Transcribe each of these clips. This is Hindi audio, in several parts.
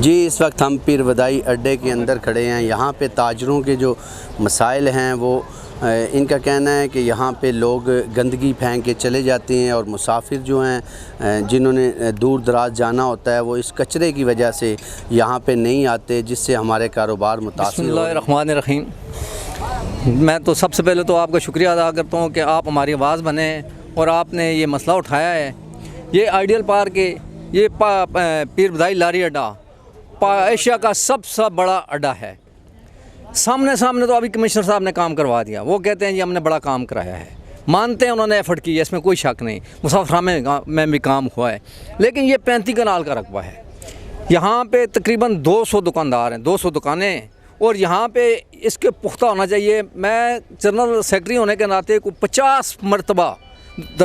जी, इस वक्त हम पीर बदाई अड्डे के अंदर खड़े हैं। यहाँ पे ताजरों के जो मसाइल हैं वो इनका कहना है कि यहाँ पे लोग गंदगी फेंक के चले जाते हैं और मुसाफिर जो हैं जिन्होंने दूर दराज जाना होता है वो इस कचरे की वजह से यहाँ पे नहीं आते, जिससे हमारे कारोबार मुतासिर। बिस्मिल्लाहिर्रहमानिर्रहीम। मैं तो सबसे पहले तो आपका शुक्रिया अदा करता हूँ कि आप हमारी आवाज़ बने और आपने ये मसला उठाया है। ये आइडियल पार्क के ये पीर बदाई लारी अड्डा एशिया का सबसे बड़ा अड्डा है। सामने तो अभी कमिश्नर साहब ने काम करवा दिया। वो कहते हैं जी हमने बड़ा काम कराया है, मानते हैं उन्होंने एफ़र्ट की है, इसमें कोई शक नहीं। मुसाफिर में भी काम हुआ है, लेकिन ये 35 कनाल का रकबा है। यहाँ पे तकरीबन 200 दुकानदार हैं, 200 दुकानें, और यहाँ पे इसके पुख्ता होना चाहिए। मैं जनरल सेक्रेटरी होने के नाते को 50 मरतबा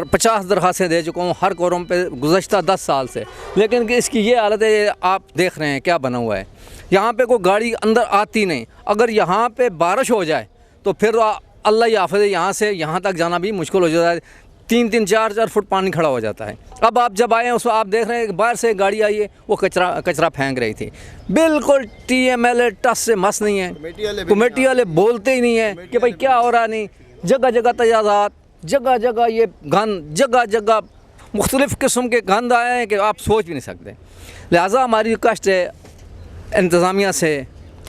50 दरखास्तें दे चुका हूँ हर कोरम पे गुज़श्ता 10 साल से, लेकिन इसकी ये हालत है। आप देख रहे हैं क्या बना हुआ है। यहाँ पे कोई गाड़ी अंदर आती नहीं। अगर यहाँ पे बारिश हो जाए तो फिर अल्लाह ही हाफ़िज़, यहाँ से यहाँ तक जाना भी मुश्किल हो जाता है। 3-3, 4-4 फुट पानी खड़ा हो जाता है। अब आप जब आए हैं उसको आप देख रहे हैं कि बाहर से गाड़ी आई है, वो कचरा फेंक रही थी। बिल्कुल TMLA टस से मस नहीं है। कमेटी वाले बोलते ही नहीं है कि भाई क्या हो रहा नहीं। जगह जगह तजाज़ात, जगह जगह ये गंद, जगह जगह मुख्तलिफ़ किस्म के गंद आए हैं कि आप सोच भी नहीं सकते। लिहाजा हमारी रिक्वेस्ट है इंतज़ामिया से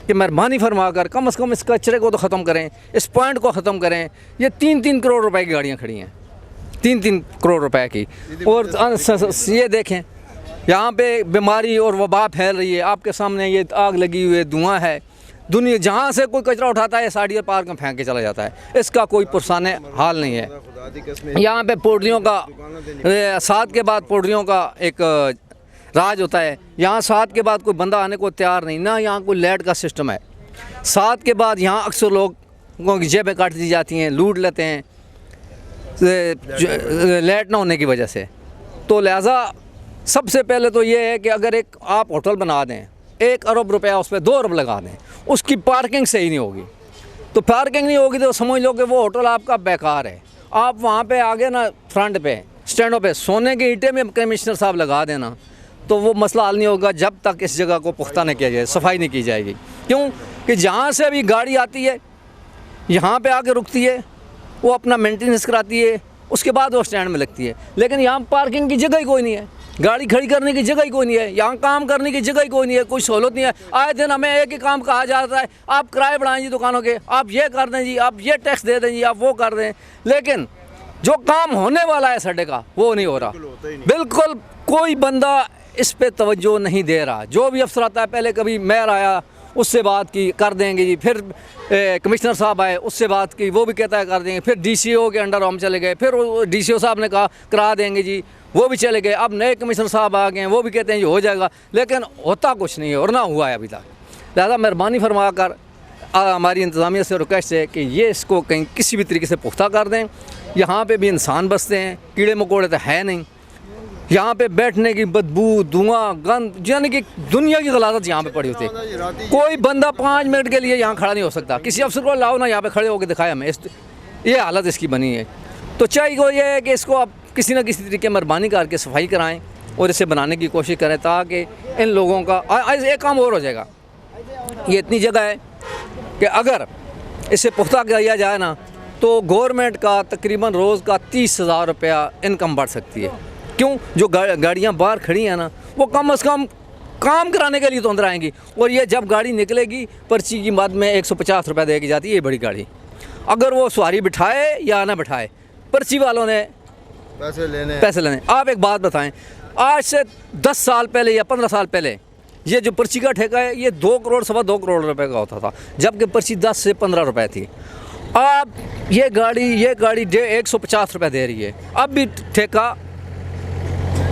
कि मेहरबानी फरमा कर कम से कम इस कचरे को तो ख़त्म करें, इस पॉइंट को ख़त्म करें। ये 3-3 करोड़ रुपए की गाड़ियाँ खड़ी हैं, 3-3 करोड़ रुपए की। और ये देखें यहाँ पे बीमारी और वबा फैल रही है। आपके सामने ये आग लगी हुई है, धुआँ है। दुनिया जहाँ से कोई कचरा उठाता है साड़िया पार्क में फेंक के चला जाता है। इसका कोई पुरसाने हाल नहीं है। यहाँ पे पोल्ट्रियों का 7 के बाद पोल्ट्रियों का एक राज होता है। यहाँ 7 के बाद कोई बंदा आने को तैयार नहीं, ना यहाँ कोई लाइट का सिस्टम है। 7 के बाद यहाँ अक्सर लोगों की जेबें काट दी जाती हैं, लूट लेते हैं लाइट ना होने की वजह से। तो लिहाजा सबसे पहले तो ये है कि अगर एक आप होटल बना दें, 1 अरब रुपया उस पर 2 अरब लगा दें, उसकी पार्किंग सही नहीं होगी। तो पार्किंग नहीं होगी तो समझ लो कि वो होटल आपका बेकार है। आप वहाँ पे आगे ना फ्रंट पे स्टैंडों पे सोने की ईंटें में कमिश्नर साहब लगा देना, तो वो मसला हल नहीं होगा जब तक इस जगह को पुख्ता नहीं किया जाए, सफाई नहीं की जाएगी। क्यों कि जहाँ से अभी गाड़ी आती है यहाँ पे आके रुकती है, वो अपना मेंटेनेंस कराती है, उसके बाद वो स्टैंड में लगती है। लेकिन यहाँ पार्किंग की जगह ही कोई नहीं है, गाड़ी खड़ी करने की जगह ही कोई नहीं है, यहाँ काम करने की जगह ही कोई नहीं है, कोई सहूलत नहीं है। आए दिन हमें एक ही काम कहा जाता है, आप किराए बढ़ाएं जी दुकानों के, आप ये कर दें जी, आप ये टैक्स दे दें जी, आप वो कर दें। लेकिन जो काम होने वाला है सड़े का वो नहीं हो रहा। बिल्कुल कोई बंदा इस पे तवज्जो नहीं दे रहा। जो भी अफसर आता है, पहले कभी मेयर आया उससे बात की कर देंगे जी, फिर कमिश्नर साहब आए उससे बात की, वो भी कहता है कर देंगे, फिर DCO के अंडर हम चले गए, फिर DCO साहब ने कहा करा देंगे जी, वो भी चले गए। अब नए कमिश्नर साहब आ गए हैं, वो भी कहते हैं ये हो जाएगा, लेकिन होता कुछ नहीं है और ना हुआ है अभी तक। लिहाजा मेहरबानी फरमा कर हमारी इंतज़ामिया से रिक्वेस्ट है कि ये इसको कहीं किसी भी तरीके से पुख्ता कर दें। यहाँ पे भी इंसान बसते हैं, कीड़े मकोड़े तो है नहीं। यहाँ पे बैठने की बदबू, धुआं, गंद, यानी कि दुनिया की गलाजत यहाँ पे पड़ी होती है। कोई बंदा 5 मिनट के लिए यहाँ खड़ा नहीं हो सकता। किसी अफसर को लाओ ना यहाँ पे खड़े होकर दिखाए हमें, ये हालत इसकी बनी है। तो चाहिए वो ये है कि इसको आप किसी न किसी तरीके मेहरबानी करके सफाई कराएं और इसे बनाने की कोशिश करें, ताकि इन लोगों का एक काम और हो जाएगा। ये इतनी जगह है कि अगर इसे पुख्ता किया जाए ना तो गवर्नमेंट का तकरीबन रोज़ का 30,000 रुपया इनकम बढ़ सकती है। क्यों? जो गाड़ियाँ बाहर खड़ी हैं ना, वो कम से कम काम कराने के लिए तो अंदर आएंगी। और ये जब गाड़ी निकलेगी पर्ची की मद में 150 रुपये दे की जाती है। ये बड़ी गाड़ी अगर वो सवारी बिठाए या ना बिठाए, पर्ची वालों ने पैसे लेने। आप एक बात बताएं, आज से 10 साल पहले या 15 साल पहले ये जो पर्ची का ठेका है ये 2 करोड़ 2.25 करोड़ रुपए का होता था, जबकि पर्ची 10 से 15 रुपए थी। अब ये गाड़ी 150 रुपये दे रही है। अब भी ठेका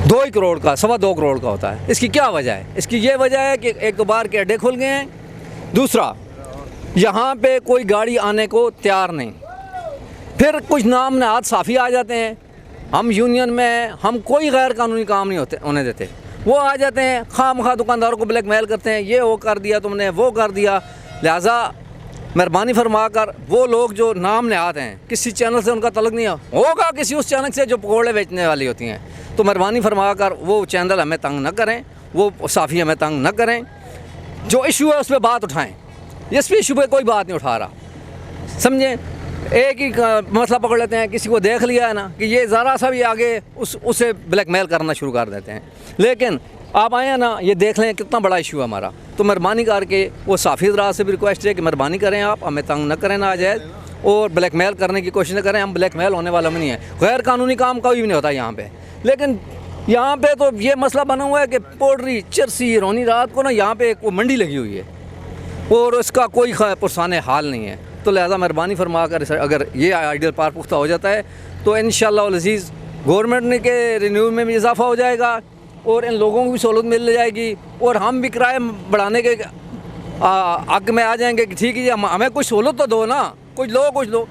2 करोड़ का 2.25 करोड़ का होता है। इसकी क्या वजह है? इसकी ये वजह है कि एक तो बार के अड्डे खुल गए हैं, दूसरा यहाँ पे कोई गाड़ी आने को तैयार नहीं, फिर कुछ नाम नहाद साफ़ी आ जाते हैं। हम यूनियन में हम कोई गैर कानूनी काम नहीं होने देते। वो आ जाते हैं, खामखा दुकानदारों को ब्लैकमेल करते हैं, ये वो कर दिया तुमने, वो कर दिया। लिहाजा मेहरबानी फरमा कर वो लोग जो नाम नहाद हैं, किसी चैनल से उनका तल्लुक़ नहीं होगा, किसी उस चैनल से जो पकौड़े बेचने वाली होती हैं, तो मेहरबानी फरमा कर वो चैनल हमें तंग न करें, वो साफ़ी हमें तंग न करें। जो इशू है उस पर बात उठाएं। इस पे इशू पे कोई बात नहीं उठा रहा, समझे। एक ही मसला पकड़ लेते हैं, किसी को देख लिया है ना कि ये ज़रा सा भी आगे उसे ब्लैकमेल करना शुरू कर देते हैं। लेकिन आप आए हैं ना, ये देख लें कितना बड़ा इशू है हमारा। तो मेहरबानी करके वो साफ़ी हज़रात से भी रिक्वेस्ट है कि मेहरबानी करें, आप हमें तंग न करें नाजायज़, और ब्लैकमेल करने की कोशिश न करें। हम ब्लैकमेल होने वाला भी नहीं है, गैर कानूनी काम कोई भी नहीं होता यहाँ पे। लेकिन यहाँ पे तो ये मसला बना हुआ है कि पोल्ट्री चरसी रोनी रात को ना यहाँ पे एक वो मंडी लगी हुई है और उसका कोई पुरसाने हाल नहीं है। तो लिहाजा मेहरबानी फरमा कर अगर ये आइडियल पार्क पुख्ता हो जाता है तो इंशाअल्लाह अज़ीज़ गवर्नमेंट के रिन्यू में भी इजाफा हो जाएगा और इन लोगों को भी सहूलत मिल जाएगी, और हम भी किराए बढ़ाने के हक में आ जाएंगे कि ठीक है हमें कुछ सहूलत तो दो ना, कुछ लो।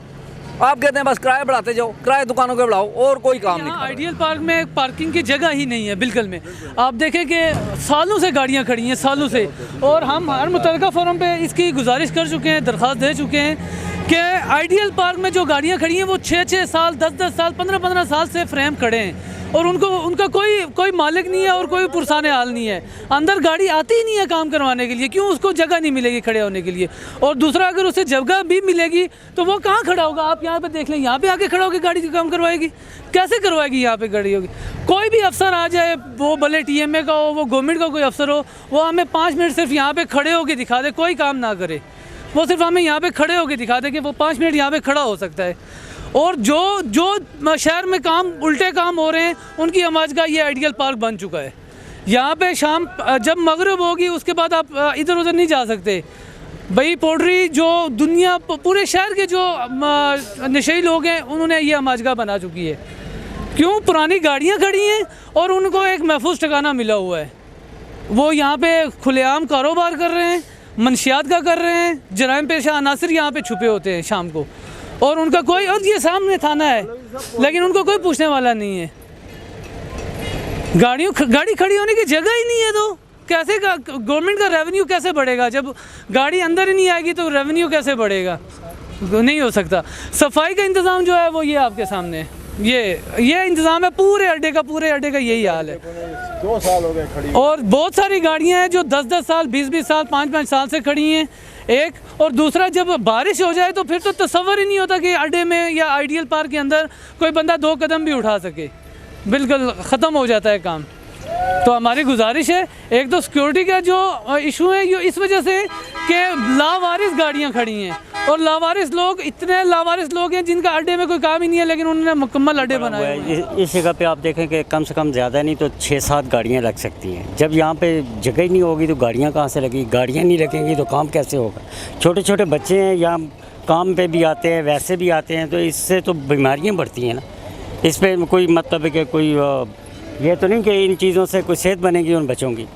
आप कहते हैं बस किराए बढ़ाते जाओ, किराए दुकानों के बढ़ाओ, और कोई काम नहीं। आइडियल पार्क में पार्किंग की जगह ही नहीं है बिल्कुल में। आप देखें कि सालों से गाड़ियां खड़ी हैं, सालों से, और हम हर मुतल्लिका फोरम पे इसकी गुजारिश कर चुके हैं, दरख्वास्त दे चुके हैं कि आइडियल पार्क में जो गाड़ियां खड़ी हैं वो 6-6 साल, 10-10 साल, 15-15 साल से फ्रेम खड़े हैं, और उनका कोई मालिक नहीं है और कोई पुरसाने हाल नहीं है। अंदर गाड़ी आती ही नहीं है काम करवाने के लिए, क्यों? उसको जगह नहीं मिलेगी खड़े होने के लिए। और दूसरा, अगर उसे जगह भी मिलेगी तो वो कहाँ खड़ा होगा? आप यहाँ पे देख लें, यहाँ पे आके खड़ा होकर गाड़ी काम करवाएगी, कैसे करवाएगी? यहाँ पे गाड़ी होगी। कोई भी अफसर आ जाए, वो भले TMA का हो, वो गवर्नमेंट का कोई अफसर हो, वो हमें 5 मिनट सिर्फ यहाँ पे खड़े होकर दिखा दे, कोई काम ना करे, वो सिर्फ हमें यहाँ पे खड़े होकर दिखा दे कि वो 5 मिनट यहाँ पे खड़ा हो सकता है। और जो शहर में काम उल्टे काम हो रहे हैं उनकी आवाज़ का ये आइडियल पार्क बन चुका है। यहाँ पे शाम जब मगरिब होगी उसके बाद आप इधर उधर नहीं जा सकते भाई। पोल्ट्री जो दुनिया पूरे शहर के जो नशेई लोग हैं उन्होंने ये आमाजगा बना चुकी है। क्यों? पुरानी गाड़ियाँ खड़ी हैं और उनको एक महफूज ठिकाना मिला हुआ है। वो यहाँ पे खुलेआम कारोबार कर रहे हैं, मनशियात का कर रहे हैं, जराइम पेशा अनासर यहाँ पे छुपे होते हैं शाम को, और उनका कोई, और ये सामने थाना है लेकिन उनको कोई पूछने वाला नहीं है। गाड़ी खड़ी होने की जगह ही नहीं है, तो कैसे गवर्नमेंट का रेवेन्यू कैसे बढ़ेगा? जब गाड़ी अंदर ही नहीं आएगी तो रेवेन्यू कैसे बढ़ेगा? नहीं हो सकता। सफाई का इंतज़ाम जो है वो ये आपके सामने है, ये इंतज़ाम है पूरे अड्डे का यही हाल है। 2 साल हो गए खड़ी, और बहुत सारी गाड़ियाँ हैं जो 10-10 साल, 20-20 साल, 5-5 साल से खड़ी हैं। एक और दूसरा, जब बारिश हो जाए तो फिर तो तसव्वुर ही नहीं होता कि अड्डे में या आइडियल पार्क के अंदर कोई बंदा 2 कदम भी उठा सके, बिल्कुल ख़त्म हो जाता है काम। तो हमारी गुजारिश है, एक तो सिक्योरिटी का जो इशू है ये इस वजह से कि लावारिस गाड़ियाँ खड़ी हैं, और लावारिस लोग, इतने लावारिस लोग हैं जिनका अड्डे में कोई काम ही नहीं है, लेकिन उन्होंने मुकम्मल अड्डे बनाए हुए हैं। इस जगह पे आप देखें कि कम से कम ज़्यादा नहीं तो 6-7 गाड़ियाँ लग सकती हैं। जब यहाँ पे जगह ही नहीं होगी तो गाड़ियाँ कहाँ से लगेंगी? गाड़ियाँ नहीं लगेंगी तो काम कैसे होगा? छोटे छोटे बच्चे हैं, यहाँ काम पे भी आते हैं, वैसे भी आते हैं, तो इससे तो बीमारियाँ बढ़ती हैं ना। इस पर कोई मतलब है कि कोई ये तो नहीं कि इन चीज़ों से कोई सेहत बनेगी उन बच्चों की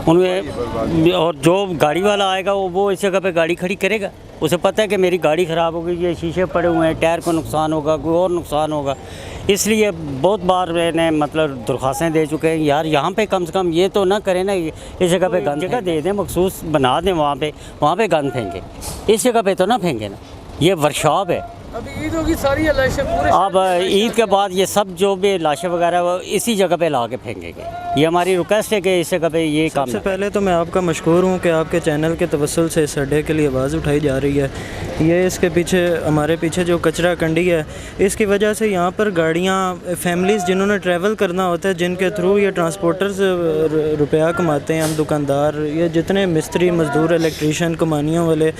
उनमें। और जो गाड़ी वाला आएगा वो इस जगह पे गाड़ी खड़ी करेगा, उसे पता है कि मेरी गाड़ी ख़राब होगी, ये शीशे पड़े हुए हैं, टायर को नुकसान होगा, कोई और नुकसान होगा। इसलिए बहुत बार मैंने मतलब दरख्वास्तें दे चुके हैं, यार यहाँ पे कम से कम ये तो ना करें ना, इस जगह पे गंद जगह दे दें, मखसूस बना दें, वहाँ पे गंद फेंकें, इस जगह पे तो ना फेंकें ना। ये वर्कशॉप है। अभी ईद होगी, सारी लाशें पूरे, अब ईद के बाद ये सब जो भी लाशें वगैरह वो इसी जगह पे ला के फेंकेंगे। ये हमारी रिक्वेस्ट है कि इस जगह पे ये काम। सबसे पहले तो मैं आपका मशकूर हूँ कि आपके चैनल के तवस्सुल से इस अड्डे के लिए आवाज़ उठाई जा रही है। ये इसके पीछे, हमारे पीछे जो कचरा कंडी है, इसकी वजह से यहाँ पर गाड़ियाँ, फैमिलीज़ जिन्होंने ट्रैवल करना होता है, जिनके थ्रू ये ट्रांसपोर्टर से रुपया कमाते हैं, हम दुकानदार, ये जितने मिस्त्री, मज़दूर, इलेक्ट्रीशियन, कमानियों वाले,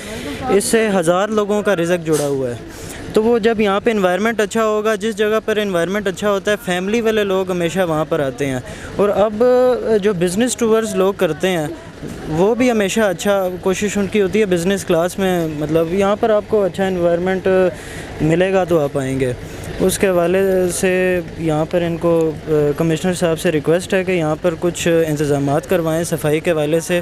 इससे 1000 लोगों का रिज़्क जुड़ा हुआ है। तो वो जब यहाँ पे इन्वायरमेंट अच्छा होगा, जिस जगह पर इन्वायरमेंट अच्छा होता है, फैमिली वाले लोग हमेशा वहाँ पर आते हैं। और अब जो बिज़नेस टूर्स लोग करते हैं वो भी हमेशा अच्छा कोशिश उनकी होती है बिज़नेस क्लास में, मतलब यहाँ पर आपको अच्छा इन्वायरमेंट मिलेगा तो आप आएंगे। उसके हवाले से यहाँ पर इनको कमिश्नर साहब से रिक्वेस्ट है कि यहाँ पर कुछ इंतज़ामात करवाएं सफाई के हवाले से।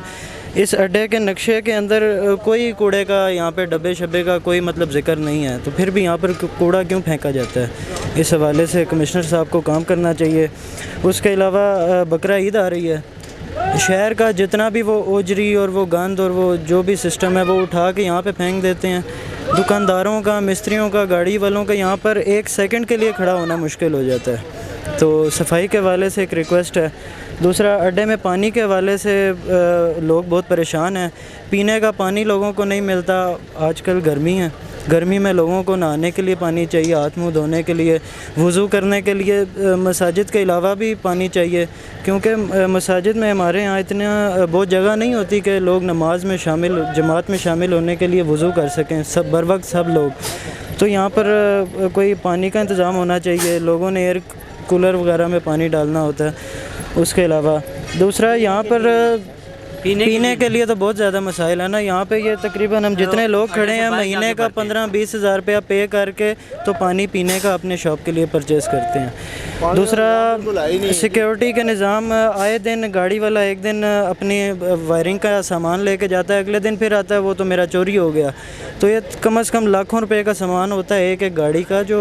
इस अड्डे के नक्शे के अंदर कोई कूड़े का, यहाँ पे डब्बे शब्बे का कोई मतलब ज़िक्र नहीं है, तो फिर भी यहाँ पर कूड़ा क्यों फेंका जाता है? इस हवाले से कमिश्नर साहब को काम करना चाहिए। उसके अलावा बकरा ईद आ रही है, शहर का जितना भी वो ओजरी और वो गंद और वो जो भी सिस्टम है वो उठा के यहाँ पे फेंक देते हैं। दुकानदारों का, मिस्त्रियों का, गाड़ी वालों का यहाँ पर 1 सेकंड के लिए खड़ा होना मुश्किल हो जाता है। तो सफाई के हवाले से एक रिक्वेस्ट है। दूसरा, अड्डे में पानी के हवाले से लोग बहुत परेशान हैं। पीने का पानी लोगों को नहीं मिलता। आजकल गर्मी है, गर्मी में लोगों को नहाने के लिए पानी चाहिए, हाथ मुंह धोने के लिए, वज़ू करने के लिए मसाजिद के अलावा भी पानी चाहिए, क्योंकि मसाजिद में हमारे यहाँ इतना बहुत जगह नहीं होती कि लोग नमाज में शामिल, जमात में शामिल होने के लिए वज़ू कर सकें सब बर वक्त सब लोग। तो यहाँ पर कोई पानी का इंतज़ाम होना चाहिए। लोगों ने एयर कूलर वगैरह में पानी डालना होता है। उसके अलावा दूसरा, यहाँ पर पीने के लिए तो बहुत ज़्यादा मसाइल है ना। यहाँ पे ये तकरीबन हम जितने लोग खड़े हैं महीने का 15-20 हज़ार रुपया पे करके तो पानी पीने का अपने शॉप के लिए परचेज़ करते हैं। दूसरा, सिक्योरिटी के निज़ाम, आए दिन गाड़ी वाला एक दिन अपनी वायरिंग का सामान लेके जाता है, अगले दिन फिर आता है वो तो मेरा चोरी हो गया। तो ये कम से कम लाखों रुपए का सामान होता है एक गाड़ी का, जो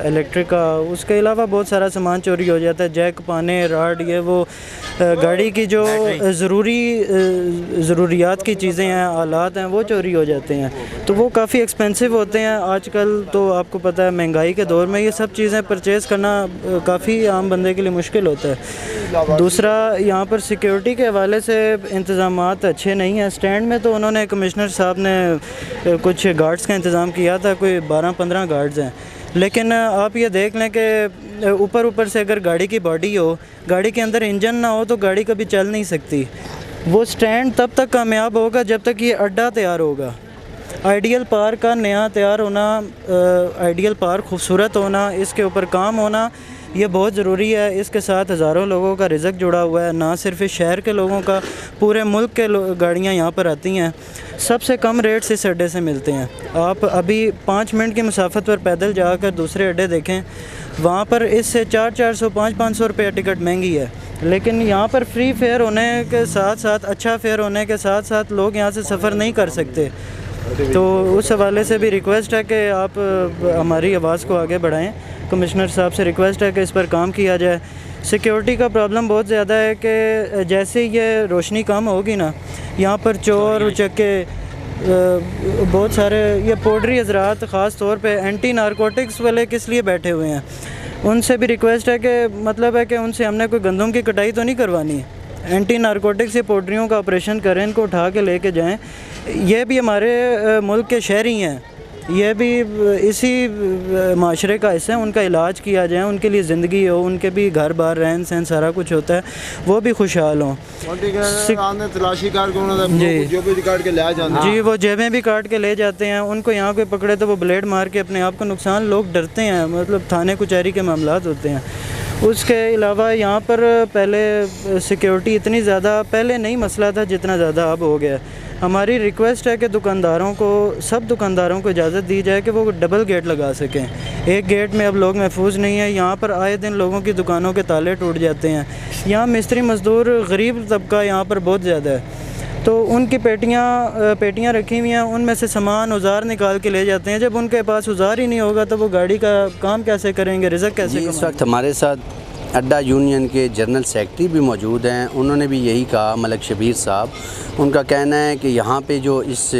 इलेक्ट्रिक का। उसके अलावा बहुत सारा सामान चोरी हो जाता है, जैक, पाने, राड, ये वो गाड़ी की जो ज़रूरियात की चीज़ें हैं, आलात हैं, वो चोरी हो जाते हैं। तो वो काफ़ी एक्सपेंसिव होते हैं। आजकल तो आपको पता है महंगाई के दौर में ये सब चीज़ें परचेज़ करना काफ़ी आम बंदे के लिए मुश्किल होता है। दूसरा, यहाँ पर सिक्योरिटी के हवाले से इंतज़ामात अच्छे नहीं हैं। स्टैंड में तो उन्होंने, कमिश्नर साहब ने कुछ गार्ड्स का इंतज़ाम किया था, कोई 12-15 गार्ड्स हैं, लेकिन आप ये देख लें कि ऊपर से अगर गाड़ी की बॉडी हो, गाड़ी के अंदर इंजन ना हो तो गाड़ी कभी चल नहीं सकती। वो स्टैंड तब तक कामयाब होगा जब तक ये अड्डा तैयार होगा। आइडियल पार्क का नया तैयार होना, आइडियल पार्क खूबसूरत होना, इसके ऊपर काम होना, ये बहुत ज़रूरी है। इसके साथ हज़ारों लोगों का रिज़्क जुड़ा हुआ है, ना सिर्फ इस शहर के लोगों का, पूरे मुल्क के गाड़ियाँ यहाँ पर आती हैं। सबसे कम रेट से इस अड्डे से मिलते हैं। आप अभी 5 मिनट की मुसाफत पर पैदल जाकर दूसरे अड्डे देखें, वहाँ पर इससे 400-400, 500-500 रुपये टिकट महंगी है। लेकिन यहाँ पर फ्री फेयर होने के साथ साथ, अच्छा फेयर होने के साथ साथ लोग यहाँ से सफ़र नहीं कर सकते। तो उस हवाले से भी रिक्वेस्ट है कि आप हमारी आवाज़ को आगे बढ़ाएं। कमिश्नर साहब से रिक्वेस्ट है कि इस पर काम किया जाए। सिक्योरिटी का प्रॉब्लम बहुत ज़्यादा है कि जैसे ये रोशनी कम होगी ना, यहाँ पर चोर उचक्के बहुत सारे, ये पोड्री हजरात ख़ास तौर पे एंटी नारकोटिक्स वाले किस लिए बैठे हुए हैं, उनसे भी रिक्वेस्ट है कि मतलब है कि उनसे हमने कोई गंदम की कटाई तो नहीं करवानी। एंटी नारकोटिक्स से पोड्रियों का ऑपरेशन करें, इनको उठा के लेके जाएं। ये भी हमारे मुल्क के शहरी हैं, ये भी इसी माशरे का हिस्सा है। उनका इलाज किया जाए, उनके लिए ज़िंदगी हो, उनके भी घर बार रहन सहन सारा कुछ होता है, वो भी खुशहाल हों। तलाशी कार जी, जो भी काट के ले जाते हैं जी, वो जेबें भी काट के ले जाते हैं। उनको यहाँ कोई पकड़े तो वो ब्लेड मार के अपने आप को नुकसान, लोग डरते हैं, मतलब थाने कचहरी के मामलात होते हैं। उसके अलावा यहाँ पर पहले सिक्योरिटी इतनी ज़्यादा पहले नहीं मसला था जितना ज़्यादा अब हो गया। हमारी रिक्वेस्ट है कि दुकानदारों को, सब दुकानदारों को इजाज़त दी जाए कि वो डबल गेट लगा सकें। एक गेट में अब लोग महफूज नहीं है। यहाँ पर आए दिन लोगों की दुकानों के ताले टूट जाते हैं। यहाँ मिस्त्री मज़दूर गरीब तबका यहाँ पर बहुत ज़्यादा है, तो उनकी पेटियाँ रखी हुई हैं, उनमें से सामान औजार निकाल के ले जाते हैं। जब उनके पास औजार ही नहीं होगा तो वो गाड़ी का काम कैसे करेंगे, रिज़्क कैसे? इस वक्त हमारे साथ अड्डा यूनियन के जनरल सेक्रेटरी भी मौजूद हैं। उन्होंने भी यही कहा, मलक शबीर साहब, उनका कहना है कि यहाँ पे जो इस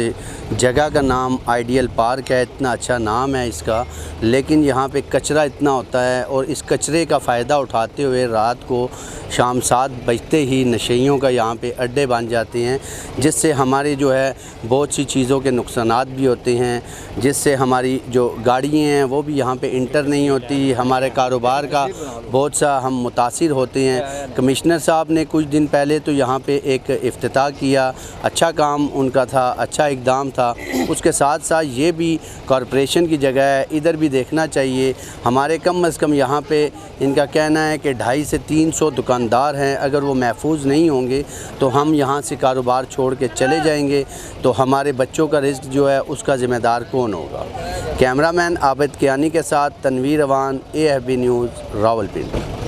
जगह का नाम आइडियल पार्क है, इतना अच्छा नाम है इसका, लेकिन यहाँ पे कचरा इतना होता है और इस कचरे का फ़ायदा उठाते हुए रात को शाम 7 बजते ही नशेइयों का यहाँ पे अड्डे बन जाते हैं, जिससे हमारी जो है बहुत सी चीज़ों के नुकसानात भी होते हैं, जिससे हमारी जो गाड़ियाँ हैं वो भी यहाँ पे इंटर नहीं होती, हमारे कारोबार का बहुत सा हम मुतासिर होते हैं। कमिश्नर साहब ने कुछ दिन पहले तो यहाँ पे एक इफ्तिताह किया, अच्छा काम उनका था, अच्छा इक़दाम था। उसके साथ साथ ये भी कॉरपोरेशन की जगह है, इधर भी देखना चाहिए। हमारे कम अज़ कम यहाँ पे इनका कहना है कि 250 से 300 दुकानदार हैं, अगर वो महफूज नहीं होंगे तो हम यहाँ से कारोबार छोड़ के चले जाएंगे, तो हमारे बच्चों का रिस्क जो है उसका ज़िम्मेदार कौन होगा? कैमरामैन आबिद कियानी के साथ तनवीर अवान, AFB न्यूज़, रावलपिंडी।